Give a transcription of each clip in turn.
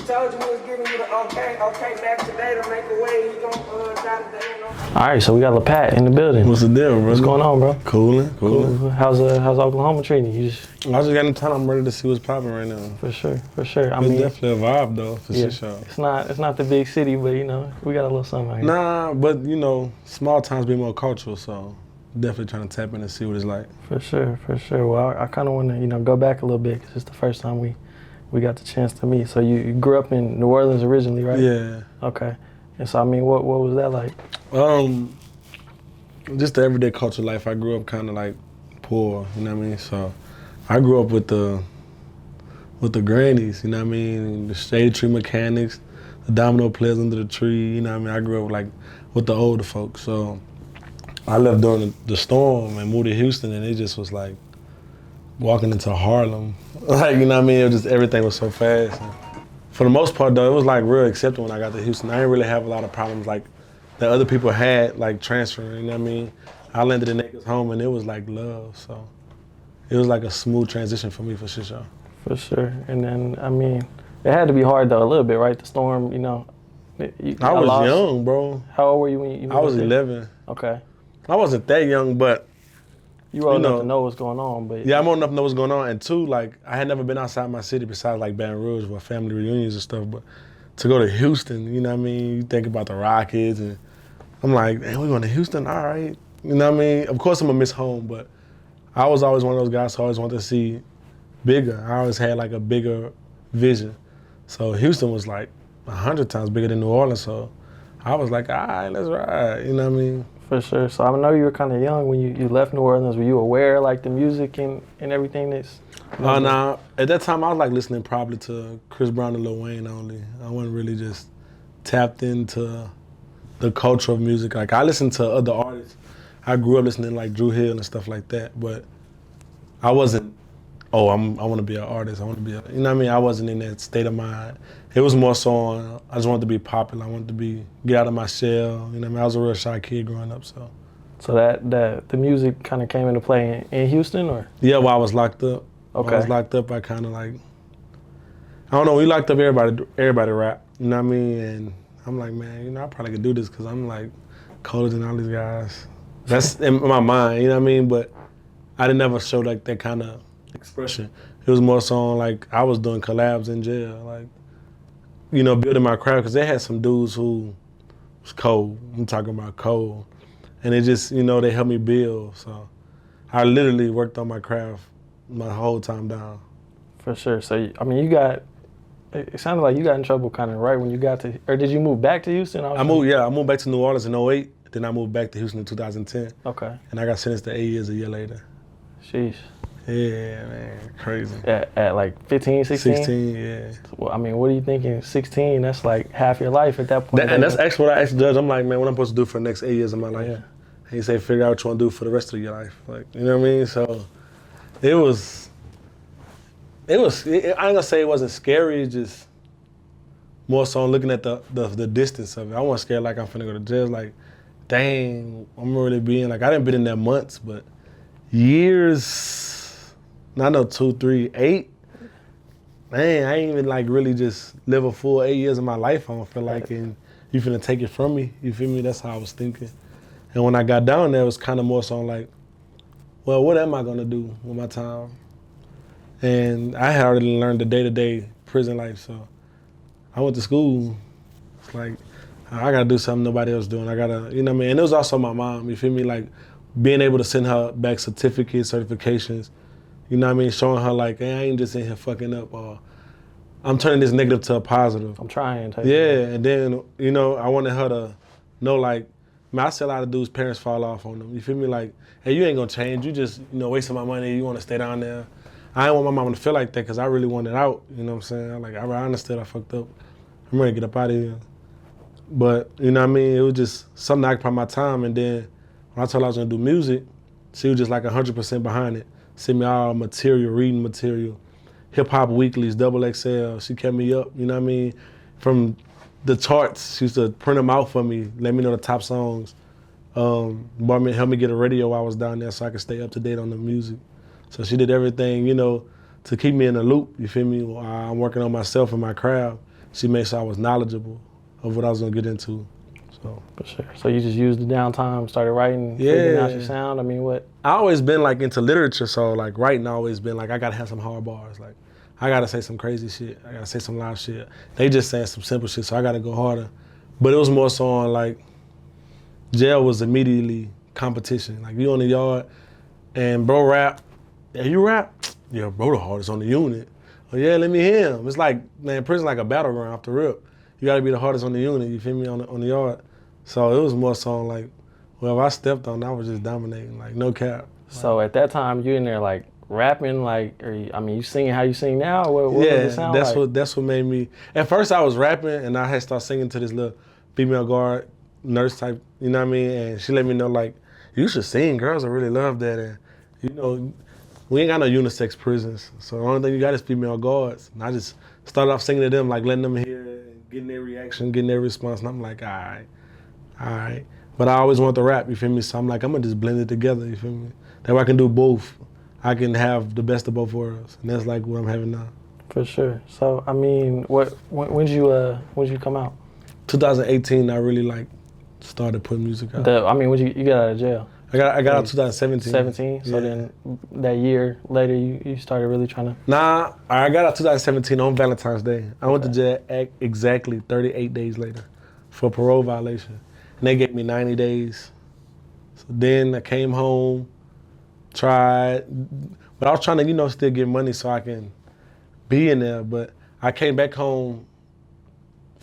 told you we was giving you the okay back today to make a way. He gon' die today, you know. All right, so we got LaPat in the building. What's the deal, bro? What's going on, bro? Coolin'. Cool. How's Oklahoma treating you? I just got in town. I'm ready to see what's popping right now. For sure. I It's mean, definitely a vibe though, for sure. It's not the big city, but you know, we got a little something out here. Nah, but you know, small towns be more cultural, so definitely trying to tap in and see what it's like. For sure. Well, I kind of want to, go back a little bit because it's the first time we got the chance to meet. So you grew up in New Orleans originally, right? Yeah. Okay. And so I mean, what was that like? Just the everyday culture life. I grew up kind of like poor, you know what I mean? So I grew up with the grannies, you know what I mean? The shade tree mechanics, the domino players under the tree, you know what I mean? I grew up like with the older folks. So I left during the storm and moved to Houston, and it just was like walking into Harlem. Like, you know what I mean? It was just, everything was so fast. And for the most part though, it was like real accepting when I got to Houston. I didn't really have a lot of problems like that other people had, like transferring, you know what I mean? I landed in niggas' home and it was like love, so it was like a smooth transition for me for sure. For sure. And then, I mean, it had to be hard though a little bit, right? The storm, I was young, bro. How old were you when you moved I was there? 11. Okay. I wasn't that young, but you were old enough to know what's going on, but yeah, I'm old enough to know what's going on. And two, like I had never been outside my city besides like Baton Rouge for family reunions and stuff. But to go to Houston, you know what I mean? You think about the Rockets, and I'm like, hey, we're going to Houston, all right. You know what I mean? Of course I'm gonna miss home, but I was always one of those guys who always wanted to see bigger. I always had like a bigger vision. So Houston was like 100 times bigger than New Orleans. So I was like, all right, let's ride. You know what I mean? For sure. So I know you were kind of young when you left New Orleans. Were you aware like the music and everything that's? Nah. At that time I was like listening probably to Chris Brown and Lil Wayne only. I wasn't really just tapped into the culture of music. Like I listened to other artists. I grew up listening to like Drew Hill and stuff like that, but I wasn't, I want to be an artist. I want to be you know what I mean? I wasn't in that state of mind. It was more so on, I just wanted to be popular. I wanted to get out of my shell. You know what I mean? I was a real shy kid growing up, so. So that the music kind of came into play in Houston, or? Yeah, while I was locked up. Okay. While I was locked up, I kind of like, I don't know, we locked up everybody rap, you know what I mean? And I'm like, man, I probably could do this because I'm like colder than all these guys. That's in my mind, you know what I mean? But I didn't ever show like that kind of expression. It was more so on like I was doing collabs in jail, like, building my craft, because they had some dudes who was cold. I'm talking about cold. And it just, they helped me build. So I literally worked on my craft my whole time down. For sure. So, I mean, it sounded like you got in trouble kind of right when you got to, or did you move back to Houston? I moved back to New Orleans in 08. Then I moved back to Houston in 2010. Okay. And I got sentenced to 8 years a year later. Sheesh. Yeah, man, crazy. At like 15, 16? 16, yeah. Well, I mean, what are you thinking? 16, that's like half your life at that point. And that's actually what I asked the judge. I'm like, man, what I'm supposed to do for the next 8 years of my life? Yeah. And he said, figure out what you want to do for the rest of your life. Like, you know what I mean? So I ain't gonna say it wasn't scary, it's just more so looking at the distance of it. I wasn't scared like I'm finna go to jail. Like, dang, I'm really being, like, I didn't been in there months, but years, not no 2, 3, 8. Man, I ain't even like really just live a full 8 years of my life, I don't feel like, and you finna take it from me, you feel me? That's how I was thinking. And when I got down there, it was kind of more so like, well, what am I gonna do with my time? And I had already learned the day-to-day prison life, so I went to school. It's like, I gotta do something nobody else doing. I gotta, you know what I mean? And it was also my mom, you feel me? Like, being able to send her back certificates, certifications, you know what I mean? Showing her like, hey, I ain't just in here fucking up, or I'm turning this negative to a positive. I'm trying to. Yeah, and then, I wanted her to know, like, man, I see a lot of dudes' parents fall off on them. You feel me? Like, hey, you ain't gonna change. You just, wasting my money. You wanna stay down there. I didn't want my mom to feel like that because I really wanted out. You know what I'm saying? Like, I understood I fucked up. I'm ready to get up out of here. But, you know what I mean? It was just something I occupied my time. And then when I told her I was gonna do music, she was just like 100% behind it. Sent me all material, reading material, hip hop weeklies, XXL. She kept me up, you know what I mean? From the charts, she used to print them out for me, let me know the top songs. Helped me get a radio while I was down there so I could stay up to date on the music. So she did everything, to keep me in the loop, you feel me? While I'm working on myself and my craft. she made sure I was knowledgeable of what I was gonna get into. So For sure. So you just used the downtime, started writing, figuring out your sound. I mean, what? I always been like into literature, so like writing always been like I gotta have some hard bars. Like I gotta say some crazy shit. I gotta say some loud shit. They just saying some simple shit, so I gotta go harder. But it was more so on like jail was immediately competition. Like you on the yard and bro rap. Yeah, you rap? Yeah, bro the hardest on the unit. Oh yeah, let me hear him. It's like, man, prison like a battleground off the rip. You gotta be the hardest on the unit, you feel me, on the yard. So it was more so like, well, if I stepped on, I was just dominating, like no cap. So at that time, you in there like rapping, like, you singing how you sing now? What does it sound like? That's what made me. At first, I was rapping, and I had started singing to this little female guard nurse type. You know what I mean? And she let me know like, you should sing. Girls will really love that. And you know, we ain't got no unisex prisons, so the only thing you got is female guards. And I just started off singing to them, like letting them hear it, getting their reaction, getting their response. And I'm like, all right. But I always want to rap, you feel me? So I'm like, I'm gonna just blend it together, you feel me? That way I can do both. I can have the best of both worlds. And that's like what I'm having now. For sure. So, I mean, when did you come out? 2018, I really like started putting music out. When you got out of jail? I got out 2017. 17? So then that year later, you started really trying to? Nah, I got out 2017 on Valentine's Day. I went to jail exactly 38 days later for parole violation. And they gave me 90 days. So then I came home, tried, but I was trying to, still get money so I can be in there. But I came back home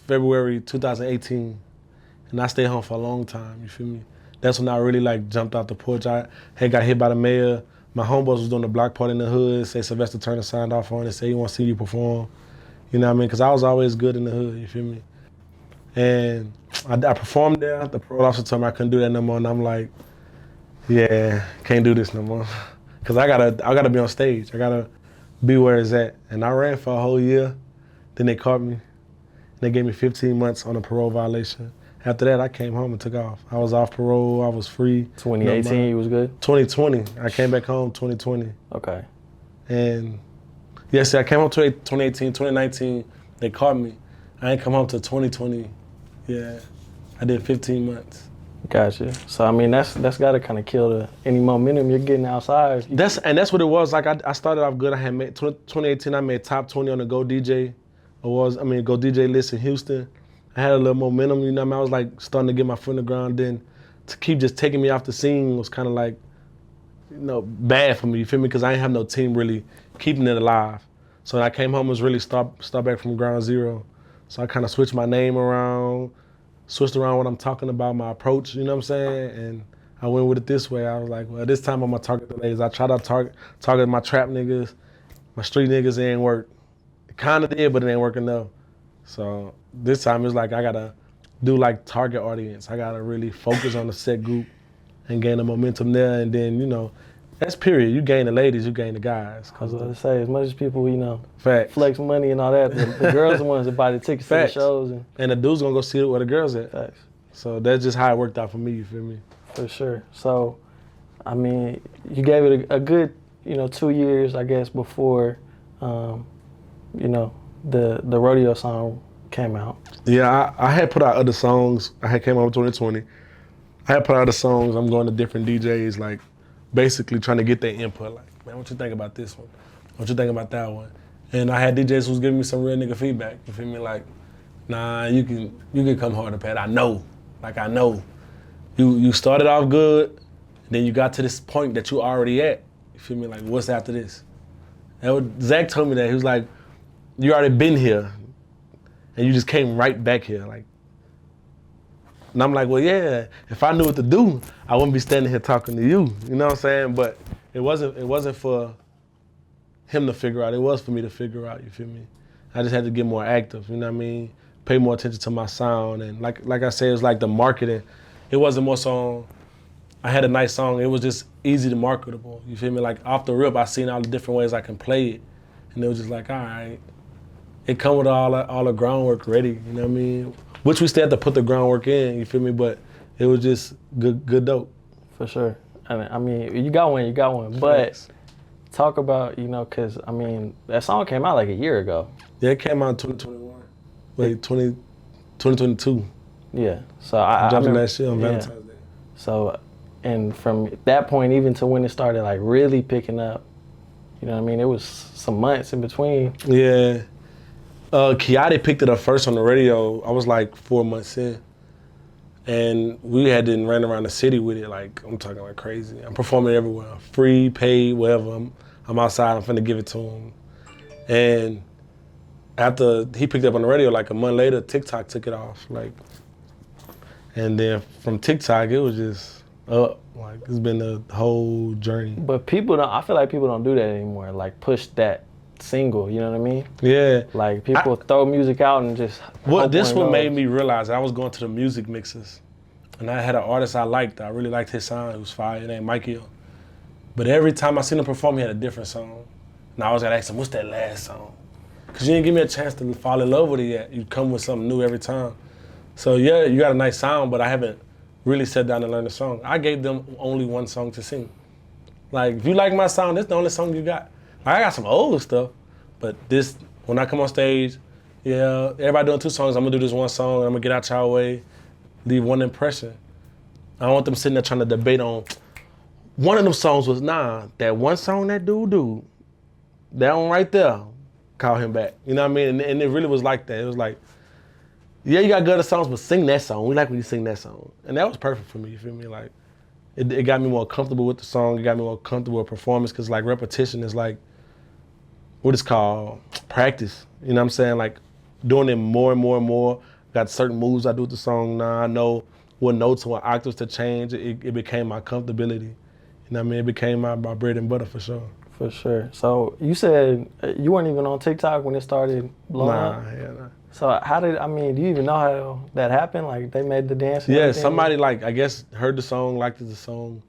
February 2018, and I stayed home for a long time, you feel me? That's when I really like jumped out the porch. I had got hit by the mayor. My homeboys was doing the block party in the hood, say Sylvester Turner signed off on it, say he want to see you perform. You know what I mean? Because I was always good in the hood, you feel me? And I performed there. The parole officer told me I couldn't do that no more, and I'm like, yeah, can't do this no more. Because I gotta be on stage. I gotta be where it's at. And I ran for a whole year. Then they caught me. They gave me 15 months on a parole violation. After that, I came home and took off. I was off parole. I was free. 2018, you was good? 2020. I came back home 2020. Okay. And yes, I came home 2018, 2019. They caught me. I ain't come home till 2020. Yeah, I did 15 months. Gotcha. So I mean, that's got to kind of kill any momentum you're getting outside. That's what it was. Like I started off good. I had made 2018. I made top 20 on the Go DJ Go DJ list in Houston. I had a little momentum. You know what I mean? I was like starting to get my foot in the ground. Then to keep just taking me off the scene was kind of like, bad for me. You feel me? Because I didn't have no team really keeping it alive. So when I came home, it was really start back from ground zero. So I kind of switched my name around, switched around what I'm talking about, my approach, you know what I'm saying? And I went with it this way. I was like, well, this time I'm gonna target the ladies. I tried to target my trap niggas, my street niggas, it ain't work. It kinda did, but it ain't working enough. So this time it's like I gotta do like target audience. I gotta really focus on the set group and gain the momentum there. And then, that's period. You gain the ladies, you gain the guys. I was going to say, as much as people, Facts. flex money and all that, the girls are the ones that buy the tickets to the shows. And the dude's gonna go see it where the girls at. Facts. So that's just how it worked out for me, you feel me? For sure. So, I mean, you gave it a good, 2 years, I guess, before, the Rodeo song came out. Yeah, I had put out other songs. I had came out in 2020. I had put out other songs. I'm going to different DJs, like, basically trying to get their input, like, man, what you think about this one? What you think about that one? And I had DJs who was giving me some real nigga feedback. You feel me? Like, nah, you can come harder, Pat. I know. Like, I know. You started off good, then you got to this point that you already at. You feel me? Like, what's after this? Zach told me that. He was like, you already been here, and you just came right back here. Like, and I'm like, well, yeah, if I knew what to do, I wouldn't be standing here talking to you. You know what I'm saying? But it wasn't for him to figure out. It was for me to figure out, you feel me? I just had to get more active, you know what I mean? Pay more attention to my sound. And like I said, it was like the marketing. It wasn't more so, I had a nice song. It was just easy to marketable, you feel me? Like off the rip, I seen all the different ways I can play it. And it was just like, all right. It come with all the groundwork ready, you know what I mean? Which we still had to put the groundwork in, you feel me? But it was just good dope. For sure. I mean, you got one. But talk about, because, that song came out like a year ago. Yeah, it came out in 2021. Wait, 2022. Yeah. So I Dropping remember, that shit on Valentine's Day. So, and from that point even to when it started like really picking up, you know what I mean? It was some months in between. Yeah. Kiati picked it up first on the radio. I was like 4 months in. And we had to run around the city with it. Like, I'm talking like crazy. I'm performing everywhere. Free, paid, whatever. I'm outside. I'm finna give it to him. And after he picked it up on the radio, like a month later, TikTok took it off. Like, and then from TikTok, it was just up. Like, it's been a whole journey. But people don't, I feel like people don't do that anymore. Like, push that single, you know what I mean? Yeah. Like, people throw music out and just. Well, this one made me realize I was going to the music mixes, and I had an artist I liked. I really liked his sound. It was fire. His name Michael. But every time I seen him perform, he had a different song. And I always gotta ask him, what's that last song? Because you didn't give me a chance to fall in love with it yet. You come with something new every time. So yeah, you got a nice sound, but I haven't really sat down and learned the song. I gave them only one song to sing. Like, if you like my sound, this is the only song you got. Like, I got some old stuff, but this, when I come on stage, yeah, everybody doing 2 songs, I'm gonna do this one song, and I'm gonna get out y'all way, leave one impression. I don't want them sitting there trying to debate on, one of them songs was, that one song that dude, that one right there, call him back. You know what I mean? And it really was like that. It was like, yeah, you got good other songs, but sing that song. We like when you sing that song. And that was perfect for me, you feel me? Like, it got me more comfortable with the song. It got me more comfortable with performance, because like repetition is like, what it's called, practice. You know what I'm saying? Like, doing it more and more and more. Got certain moves I do with the song now. I know what notes, what octaves to change. It became my comfortability. You know what I mean? It became my bread and butter for sure. For sure. So you said you weren't even on TikTok when it started blowing up? Nah. So how did, do you even know how that happened? Like, they made the dance? Yeah, somebody like, I guess, heard the song, liked the song,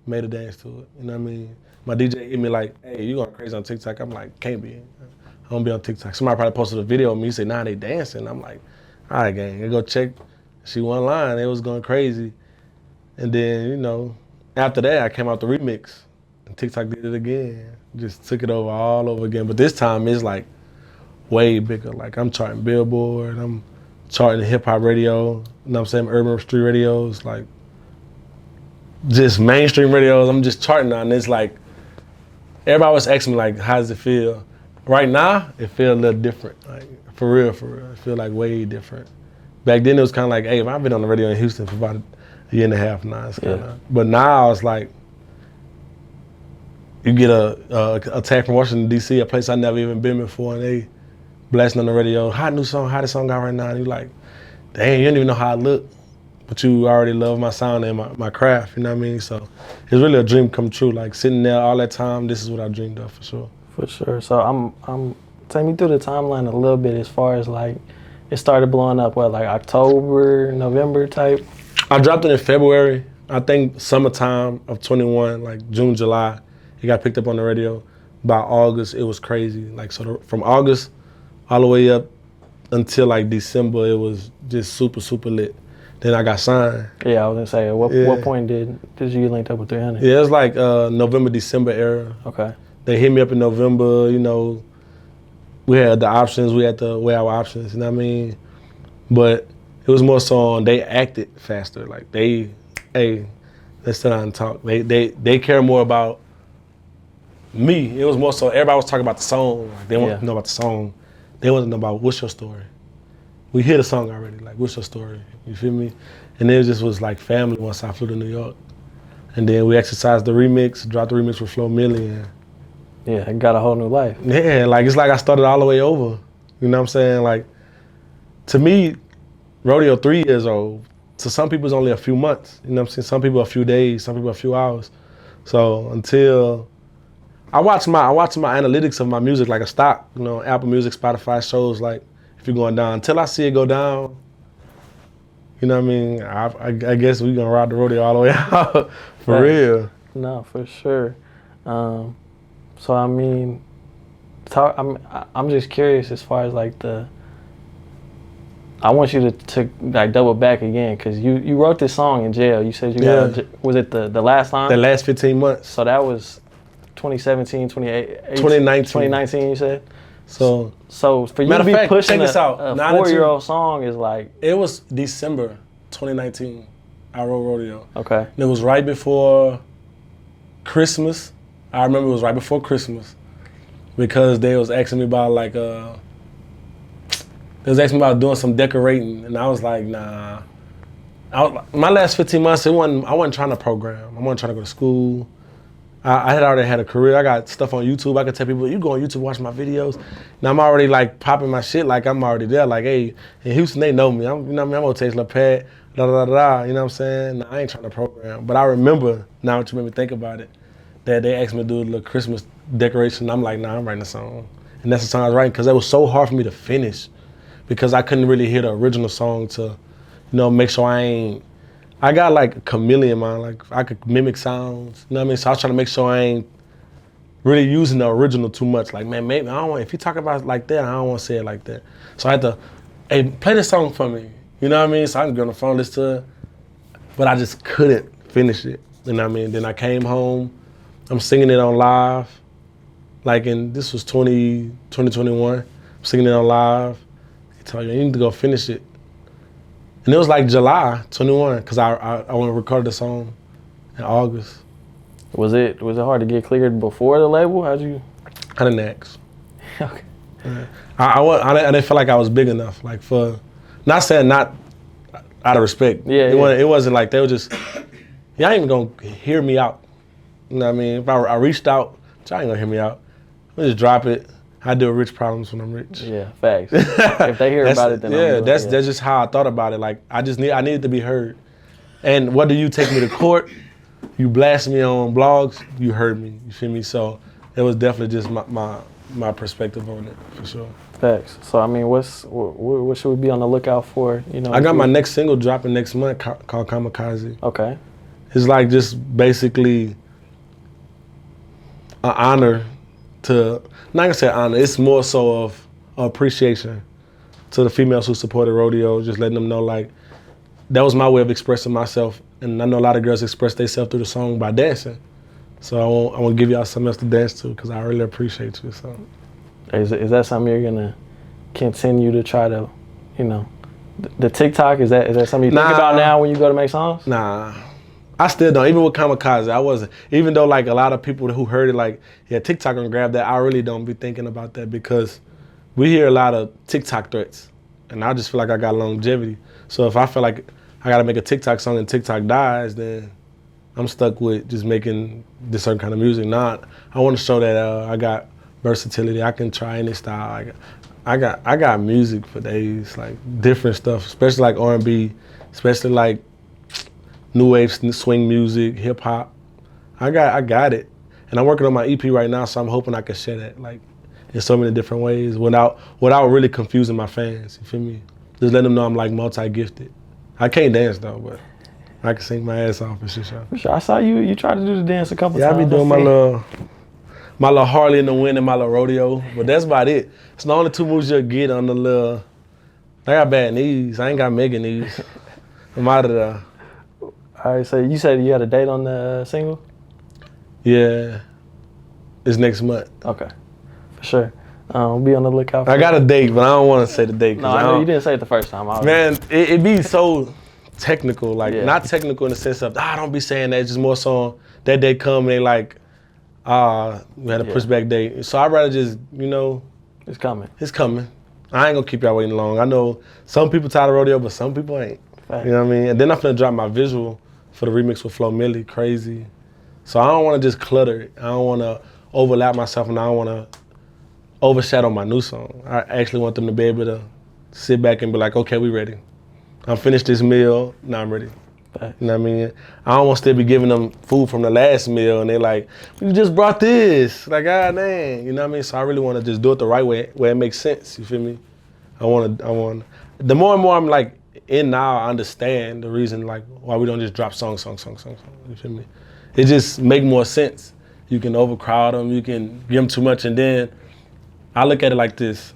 made a dance to it. You know what I mean? My DJ hit me like, hey, you going crazy on TikTok? I'm like, can't be. I don't be on TikTok. Somebody probably posted a video of me, say, nah, they dancing. I'm like, all right, gang, I go check. She went online, it was going crazy. And then, you know, after that, I came out the remix, and TikTok did it again. Just took it over all over again. But this time, it's like way bigger. Like, I'm charting Billboard, I'm charting hip hop radio, you know what I'm saying, urban street radios, like, just mainstream radios. I'm just charting on. It's like, everybody was asking me, like, how does it feel? Right now, it feels a little different. Like, for real. It feels like way different. Back then, it was kind of like, hey, I've been on the radio in Houston for about a year and a half now. It's kinda, but now it's like, you get a tag from Washington, D.C., a place I never even been before, and they blasting on the radio, how this song got right now? And you like, dang, you don't even know how I look, but you already love my sound and my craft, you know what I mean? So it's really a dream come true. Like, sitting there all that time, this is what I dreamed of, for sure. For sure. So I'm take me through the timeline a little bit as far as like, it started blowing up, what, like October, November type? I dropped it in February. I think summertime of 21, like June, July, it got picked up on the radio. By August, it was crazy. Like, so from August all the way up until like December, it was just super, super lit. Then I got signed. Yeah, I was gonna say, what point did you link up with 300? Yeah, it was like November, December era. Okay. They hit me up in November, you know, we had the options, we had to weigh our options, you know what I mean? But it was more so on, they acted faster. Like, hey, let's sit down and talk. They care more about me. It was more so, everybody was talking about the song. Like, they wanted to know about the song. They wanted to know about, what's your story? We hear the song already, like, what's your story? You feel me? And it just was like family once I flew to New York. And then we exercised the remix, dropped the remix with Milli. And yeah, it got a whole new life. Yeah, like, it's like I started all the way over. You know what I'm saying? Like, to me, Rodeo 3 years old. To some people, it's only a few months. You know what I'm saying? Some people a few days, some people a few hours. So until I watch my analytics of my music like a stock, you know, Apple Music, Spotify shows like if you're going down. Until I see it go down, you know what I mean? I guess we're gonna ride the rodeo all the way out for real. No, for sure. So I mean, I'm just curious as far as like I want you to like double back again, because you wrote this song in jail. You said was it the last time? The last 15 months. So that was 2017, 2018, 2019. 2019, you said? So So for you Matter to of be fact, pushing check this out. a Now that you- 4-year-old song is like, it was December 2019. I wrote Rodeo. okay. And it was right before Christmas. I remember it was right before Christmas because they was asking me about like they was asking me about doing some decorating, and I was like, nah. My last 15 months, I wasn't trying to program. I wasn't trying to go to school. I had already had a career. I got stuff on YouTube. I could tell people, you go on YouTube, watch my videos. Now I'm already like popping my shit like I'm already there. Like, hey, in Houston, they know me. I'm gonna taste La Pat, da da da da. You know what I'm saying? Nah, I ain't trying to program. But I remember, now that you made me think about it, that they asked me to do a little Christmas decoration. I'm like, nah, I'm writing a song. And that's the song I was writing because it was so hard for me to finish because I couldn't really hear the original song to, make sure I got like a chameleon mind, like I could mimic sounds, you know what I mean? So I was trying to make sure I ain't really using the original too much. Like, man, maybe I don't want, if you talk about it like that, I don't want to say it like that. So I had to, hey, play this song for me, you know what I mean? So I can get on the phone, listen to it, but I just couldn't finish it, you know what I mean? Then I came home, I'm singing it on live, like this was 2021, I'm singing it on live. He told you need to go finish it. And it was like July 21, because I went and recorded the song in August. Was it hard to get cleared before the label? How'd you? I didn't ask. Okay. Yeah. I didn't feel like I was big enough, like not saying not out of respect. Yeah, It wasn't like they were just, y'all ain't even gonna hear me out. You know what I mean? If I reached out, y'all ain't gonna hear me out. I'll just drop it. I deal with rich problems when I'm rich. Yeah, facts. If they hear about it, then that's just how I thought about it. Like I needed to be heard. And whether you take me to court, you blast me on blogs, you heard me. You feel me? So it was definitely just my perspective on it for sure. Facts. So I mean, what should we be on the lookout for? I got my next single dropping next month called Kamikaze. Okay. It's like just basically an honor to, not gonna say honor, it's more so of appreciation to the females who supported Rodeo, just letting them know like that was my way of expressing myself. And I know a lot of girls express themselves through the song by dancing. So I want to give y'all something else to dance to because I really appreciate you. So is that something you're gonna continue to try to, the TikTok, is that something you think about now when you go to make songs? Nah. I still don't. Even with Kamikaze, I wasn't. Even though like a lot of people who heard it like, yeah, TikTok gonna grab that, I really don't be thinking about that because we hear a lot of TikTok threats. And I just feel like I got longevity. So if I feel like I gotta make a TikTok song and TikTok dies, then I'm stuck with just making this certain kind of music. Not, I wanna show that I got versatility. I can try any style. I got music for days, like different stuff, especially like R&B, especially like new wave swing music, hip hop. I got it. And I'm working on my EP right now, so I'm hoping I can share that like in so many different ways without really confusing my fans, you feel me? Just letting them know I'm like multi-gifted. I can't dance though, but I can sing my ass off and shit. For sure. I saw you tried to do the dance a couple times. Yeah, I be doing my little Harley in the wind and my little rodeo, but that's about it. It's the only two moves you'll get on the little, I got bad knees. I ain't got mega knees. I'm out of there. All right, so you said you had a date on the single? Yeah, it's next month. Okay, for sure. Be on the lookout for I got a date, but I don't want to say the date. No, I know you didn't say it the first time. Man, it be so technical, like Yeah. not technical in the sense of, don't be saying that, just more so that day come and they like, we had a pushback date. So I'd rather just, It's coming. It's coming. I ain't gonna keep y'all waiting long. I know some people tired of Rodeo, but some people ain't. Right. You know what I mean? And then I'm finna drop my visual for the remix with Milli, Crazy. So I don't wanna just clutter it. I don't wanna overlap myself and I don't wanna overshadow my new song. I actually want them to be able to sit back and be like, okay, we ready. I'm finished this meal, now I'm ready. Right. You know what I mean? I don't want to still be giving them food from the last meal and they're like, you just brought this. Like, God dang. You know what I mean? So I really want to just do it the right way, where it makes sense. You feel me? I want, the more and more I'm like in now, I understand the reason like why we don't just drop song. You feel me? It just make more sense. You can overcrowd them, you can give them too much, and then I look at it like this.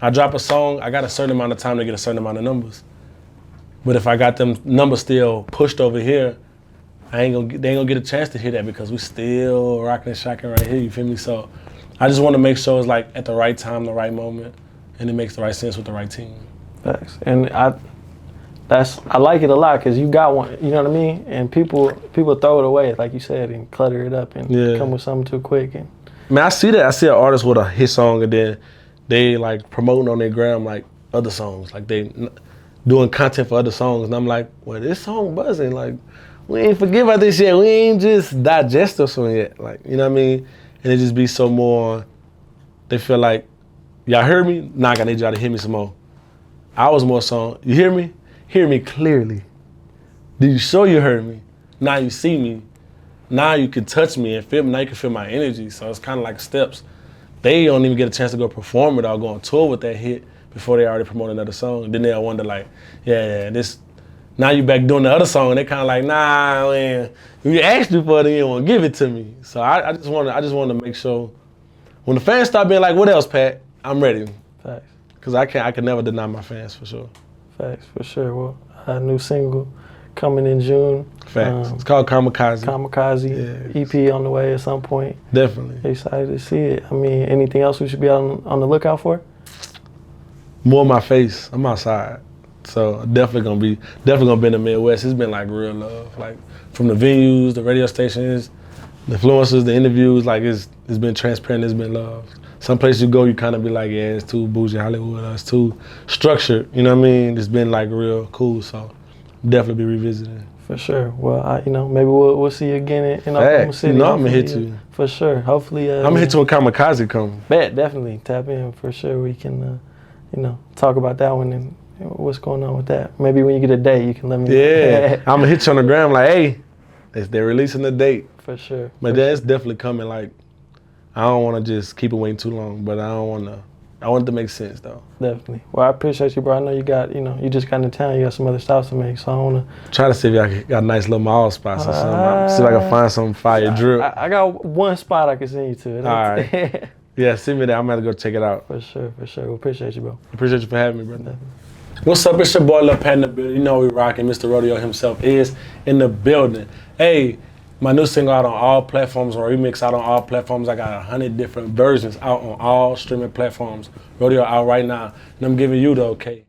I drop a song, I got a certain amount of time to get a certain amount of numbers. But if I got them numbers still pushed over here, they ain't gonna get a chance to hear that because we still rocking and shocking right here, you feel me? So I just want to make sure it's like at the right time, the right moment, and it makes the right sense with the right team. Facts. And I like it a lot because you got one. You know what I mean? And people throw it away, like you said, and clutter it up and come with something too quick. And Man, I see that. I see an artist with a hit song and then they like promoting on their gram like other songs, like they doing content for other songs, and I'm like, well, this song buzzing. Like, we ain't forget about this yet. We ain't just digest this one yet. Like, you know what I mean? And it just be so more. They feel like, y'all heard me? Nah, I need y'all to hear me some more. I was more song. You hear me? Hear me clearly. Did you show you heard me? Now you see me. Now you can touch me and feel me. Now you can feel my energy. So it's kind of like steps. They don't even get a chance to go perform it or go on tour with that hit before they already promote another song. Then they'll wonder like, yeah, this. Now you back doing the other song, and they kind of like, nah, man. You asked you for it, and you don't want to give it to me. So I just want to make sure when the fans start being like, what else, Pat? I'm ready. Facts. Cause I can never deny my fans for sure. Facts, for sure. Well, a new single coming in June. Facts. It's called Kamikaze. Kamikaze. EP on the way at some point. Definitely. Excited to see it. I mean, anything else we should be on the lookout for? More of my face. I'm outside. So definitely gonna be in the Midwest. It's been like real love. Like from the venues, the radio stations, the influencers, the interviews, like it's been transparent, it's been love. Some places you go, you kind of be like, yeah, it's too bougie Hollywood, or it's too structured. You know what I mean? It's been like real cool. So definitely be revisiting. For sure. Well, maybe we'll see you again in Oklahoma City. You know I'm gonna hit you. For sure. Hopefully. I'm gonna hit you when Kamikaze come. Bet, definitely. Tap in for sure. We can, talk about that one and what's going on with that. Maybe when you get a date, you can let me know. Yeah. I'm gonna hit you on the gram like, hey, they're releasing the date. For sure. But that's definitely coming. Like, I don't want to just keep it waiting too long, but I want it to make sense though. Definitely. Well, I appreciate you, bro. I know you got, you just got into town. You got some other stops to make, so I want to try to see if I got a nice little mall spots or something. See if I can find some fire drip. I got one spot I can send you to. All right. Yeah, send me that. I'm gonna have to go check it out. For sure. Well, appreciate you, bro. Appreciate you for having me, brother. What's up? It's your boy Lil Pat in the building. You know we rocking. Mr. Rodeo himself is in the building. Hey, my new single out on all platforms, or remix out on all platforms. I got 100 different versions out on all streaming platforms. Rodeo out right now, and I'm giving you the okay.